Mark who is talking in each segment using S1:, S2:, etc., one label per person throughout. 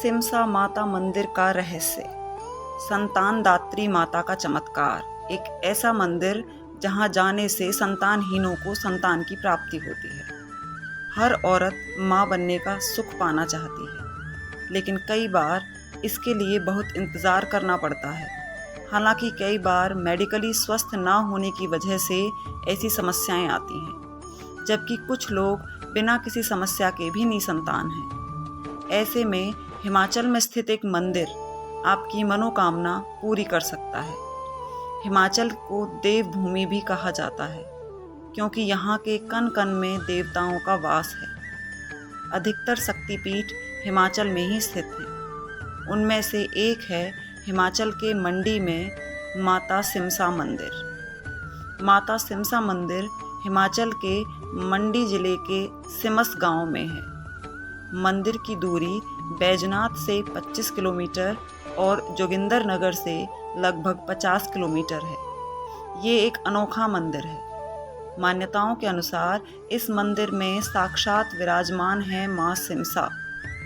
S1: सिमसा माता मंदिर का रहस्य। संतान दात्री माता का चमत्कार। एक ऐसा मंदिर जहां जाने से संतानहीनों को संतान की प्राप्ति होती है। हर औरत माँ बनने का सुख पाना चाहती है, लेकिन कई बार इसके लिए बहुत इंतज़ार करना पड़ता है। हालांकि कई बार मेडिकली स्वस्थ ना होने की वजह से ऐसी समस्याएं आती हैं, जबकि कुछ लोग बिना किसी समस्या के भी निसंतान हैं। ऐसे में हिमाचल में स्थित एक मंदिर आपकी मनोकामना पूरी कर सकता है। हिमाचल को देवभूमि भी कहा जाता है, क्योंकि यहाँ के कण कण में देवताओं का वास है। अधिकतर शक्तिपीठ हिमाचल में ही स्थित हैं। उनमें से एक है हिमाचल के मंडी में माता सिमसा मंदिर। माता सिमसा मंदिर हिमाचल के मंडी जिले के सिमस गांव में है। मंदिर की दूरी बैजनाथ से 25 किलोमीटर और जोगिंदरनगर से लगभग 50 किलोमीटर है। ये एक अनोखा मंदिर है। मान्यताओं के अनुसार इस मंदिर में साक्षात विराजमान है माँ सिमसा,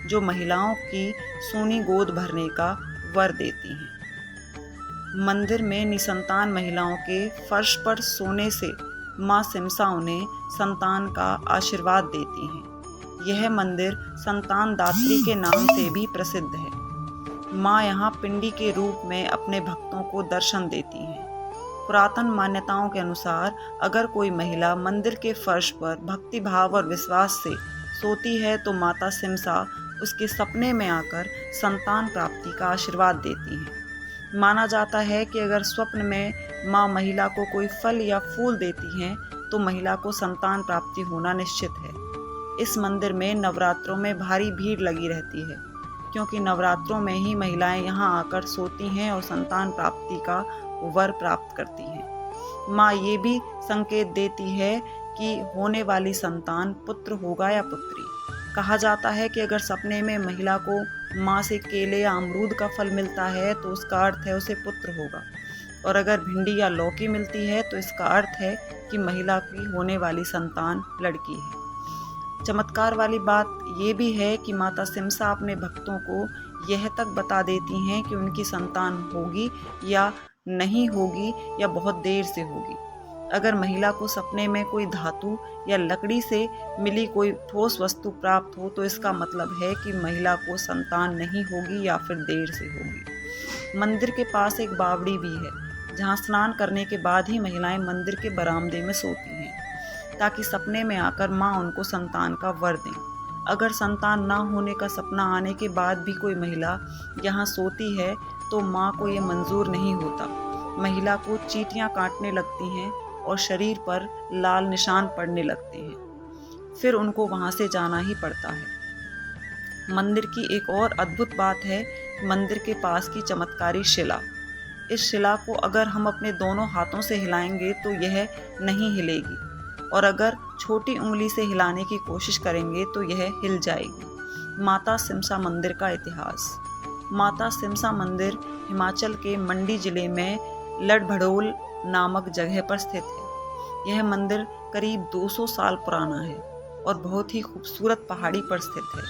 S1: जो महिलाओं की सूनी गोद भरने का वर देती हैं। मंदिर में निसंतान महिलाओं के फर्श पर सोने से माँ सिमसा उन्हें संतान का आशीर्वाद देती हैं। यह मंदिर संतान दात्री के नाम से भी प्रसिद्ध है। माँ यहाँ पिंडी के रूप में अपने भक्तों को दर्शन देती हैं। पुरातन मान्यताओं के अनुसार अगर कोई महिला मंदिर के फर्श पर भक्ति भाव और विश्वास से सोती है तो माता सिमसा उसके सपने में आकर संतान प्राप्ति का आशीर्वाद देती हैं। माना जाता है कि अगर स्वप्न में माँ महिला को कोई फल या फूल देती हैं तो महिला को संतान प्राप्ति होना निश्चित है। इस मंदिर में नवरात्रों में भारी भीड़ लगी रहती है, क्योंकि नवरात्रों में ही महिलाएं यहाँ आकर सोती हैं और संतान प्राप्ति का वर प्राप्त करती हैं। माँ ये भी संकेत देती है कि होने वाली संतान पुत्र होगा या पुत्री। कहा जाता है कि अगर सपने में महिला को माँ से केले या अमरूद का फल मिलता है तो उसका अर्थ है उसे पुत्र होगा, और अगर भिंडी या लौकी मिलती है तो इसका अर्थ है कि महिला की होने वाली संतान लड़की है। चमत्कार वाली बात ये भी है कि माता सिमसा अपने भक्तों को यह तक बता देती हैं कि उनकी संतान होगी या नहीं होगी या बहुत देर से होगी। अगर महिला को सपने में कोई धातु या लकड़ी से मिली कोई ठोस वस्तु प्राप्त हो तो इसका मतलब है कि महिला को संतान नहीं होगी या फिर देर से होगी। मंदिर के पास एक बावड़ी भी है, जहाँ स्नान करने के बाद ही महिलाएं मंदिर के बरामदे में सोती हैं, ताकि सपने में आकर माँ उनको संतान का वर दें। अगर संतान ना होने का सपना आने के बाद भी कोई महिला यहाँ सोती है तो माँ को ये मंजूर नहीं होता। महिला को चींटियाँ काटने लगती हैं और शरीर पर लाल निशान पड़ने लगते हैं। फिर उनको वहाँ से जाना ही पड़ता है। मंदिर की एक और अद्भुत बात है मंदिर के पास की चमत्कारी शिला। इस शिला को अगर हम अपने दोनों हाथों से हिलाएंगे तो यह नहीं हिलेगी, और अगर छोटी उंगली से हिलाने की कोशिश करेंगे तो यह हिल जाएगी। माता सिमसा मंदिर का इतिहास। माता सिमसा मंदिर हिमाचल के मंडी जिले में लड़भड़ोल नामक जगह पर स्थित है। यह मंदिर करीब 200 साल पुराना है और बहुत ही खूबसूरत पहाड़ी पर स्थित है।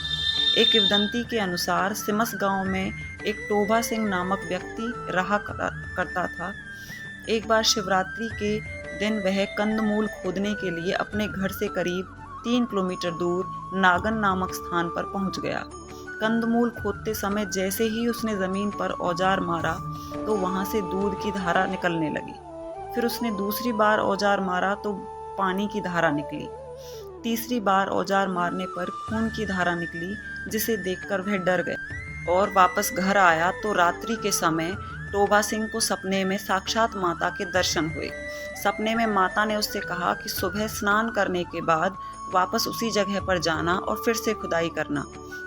S1: एक किंवदंती के अनुसार सिमस गांव में एक टोभा सिंह नामक व्यक्ति रहा करता था। एक बार शिवरात्रि के दिन वह कंदमूल खोदने के लिए अपने घर से करीब 3 किलोमीटर दूर नागन नामक स्थान पर पहुंच गया। कंदमूल खोदते समय जैसे ही उसने ज़मीन पर औजार मारा तो वहां से दूध की धारा निकलने लगी। फिर उसने दूसरी बार औजार मारा तो पानी की धारा निकली। तीसरी बार औजार मारने पर खून की धारा निकली, जिसे देखकर वह डर गया और वापस घर आया तो रात्रि के समय टोभा सिंह को सपने में साक्षात माता के दर्शन हुए। सपने में माता ने उससे कहा कि सुबह स्नान करने के बाद वापस उसी जगह पर जाना और फिर से खुदाई करना,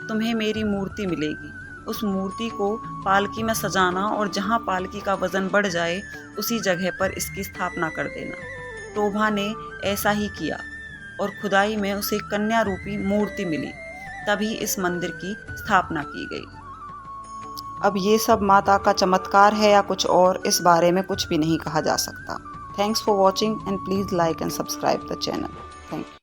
S1: तुम्हें मेरी मूर्ति मिलेगी। उस मूर्ति को पालकी में सजाना और जहाँ पालकी का वजन बढ़ जाए उसी जगह पर इसकी स्थापना कर देना। टोभा ने ऐसा ही किया और खुदाई में उसे कन्या रूपी मूर्ति मिली। तभी इस मंदिर की स्थापना की गई। अब ये सब माता का चमत्कार है या कुछ और, इस बारे में कुछ भी नहीं कहा जा सकता। Thanks for watching and please like and subscribe the channel. Thank you.